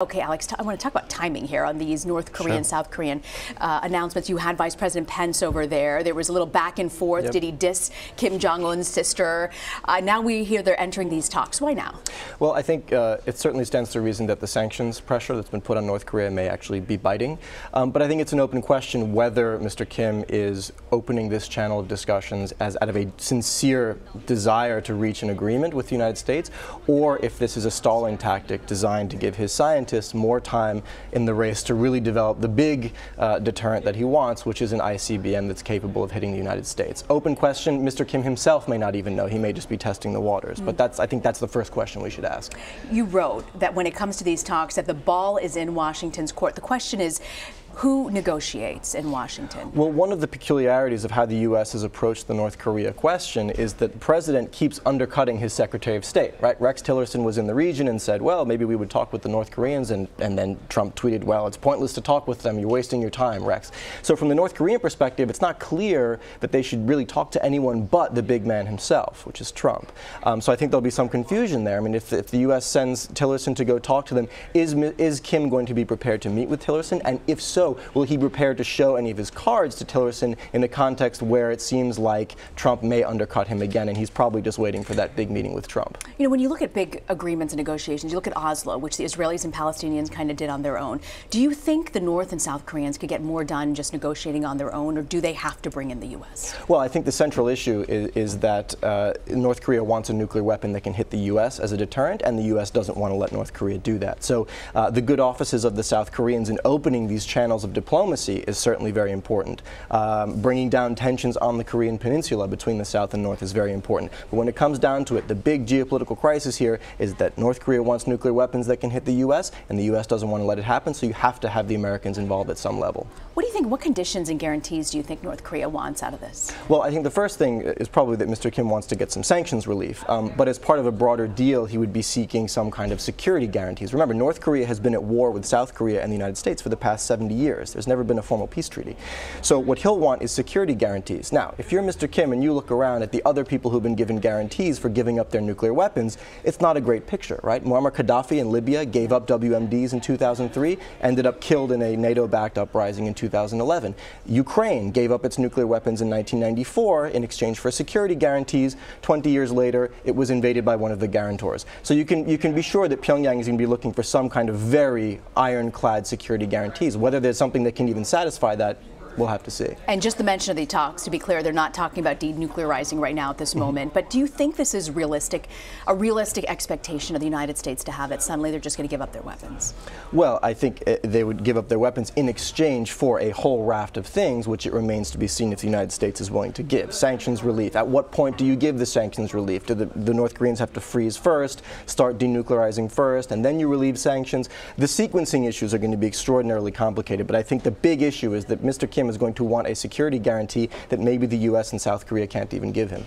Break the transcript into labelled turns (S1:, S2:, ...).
S1: Okay, Alex, I want to talk about timing here on these North Korean, South Korean announcements. You had Vice President Pence over there. There was a little back and forth. Yep. Did he diss Kim Jong-un's sister? Now we hear they're entering these talks. Why now?
S2: Well, I think it certainly stands to reason that the sanctions pressure that's been put on North Korea may actually be biting. But I think it's an open question whether Mr. Kim is opening this channel of discussions as out of a sincere desire to reach an agreement with the United States, or if this is a stalling tactic designed to give his scientists more time in the race to really develop the big deterrent that he wants, which is an ICBM that's capable of hitting the United States. Open question. Mr. Kim himself may not even know. He may just be testing the waters. But I think that's the first question we should ask.
S1: You wrote that when it comes to these talks, that the ball is in Washington's court. The question is, who negotiates in Washington?
S2: Well, one of the peculiarities of how the U.S. has approached the North Korea question is that the president keeps undercutting his Secretary of State, right? Rex Tillerson was in the region and said, well, maybe we would talk with the North Koreans, and then Trump tweeted, well, it's pointless to talk with them. You're wasting your time, Rex. So from the North Korean perspective, it's not clear that they should really talk to anyone but the big man himself, which is Trump. So I think there'll be some confusion there. I mean, if the U.S. sends Tillerson to go talk to them, is Kim going to be prepared to meet with Tillerson? And if so, will he be prepared to show any of his cards to Tillerson in a context where it seems like Trump may undercut him again, and he's probably just waiting for that big meeting with Trump?
S1: You know, when you look at big agreements and negotiations, you look at Oslo, which the Israelis and Palestinians kind of did on their own. Do you think the North and South Koreans could get more done just negotiating on their own, or do they have to bring in the U.S.? Well,
S2: I think the central issue is that North Korea wants a nuclear weapon that can hit the U.S. as a deterrent, and the U.S. doesn't want to let North Korea do that. So the good offices of the South Koreans in opening these channels of diplomacy is certainly very important. Bringing down tensions on the Korean Peninsula between the South and North is very important. But when it comes down to it, the big geopolitical crisis here is that North Korea wants nuclear weapons that can hit the U.S., and the U.S. doesn't want to let it happen, so you have to have the Americans involved at some level.
S1: What do you think, what conditions and guarantees do you think North Korea wants out of this?
S2: Well, I think the first thing is probably that Mr. Kim wants to get some sanctions relief, but as part of a broader deal, he would be seeking some kind of security guarantees. Remember, North Korea has been at war with South Korea and the United States for the past 70 years. There's never been a formal peace treaty. So what he'll want is security guarantees. Now, if you're Mr. Kim and you look around at the other people who've been given guarantees for giving up their nuclear weapons, it's not a great picture, right? Muammar Gaddafi in Libya gave up WMDs in 2003, ended up killed in a NATO-backed uprising in 2011. Ukraine gave up its nuclear weapons in 1994 in exchange for security guarantees. 20 years later, it was invaded by one of the guarantors. So you can be sure that Pyongyang is going to be looking for some kind of very ironclad security guarantees. Whether there's something that can even satisfy that, we'll have to see.
S1: And just the mention of the talks, to be clear, they're not talking about denuclearizing right now at this moment. But do you think this is a realistic expectation of the United States to have it? Suddenly they're just going to give up their weapons?
S2: Well, I think they would give up their weapons in exchange for a whole raft of things, which it remains to be seen if the United States is willing to give. Sanctions relief. At what point do you give the sanctions relief? Do the North Koreans have to freeze first, start denuclearizing first, and then you relieve sanctions? The sequencing issues are going to be extraordinarily complicated, but I think the big issue is that Mr. Kim is going to want a security guarantee that maybe the U.S. and South Korea can't even give him.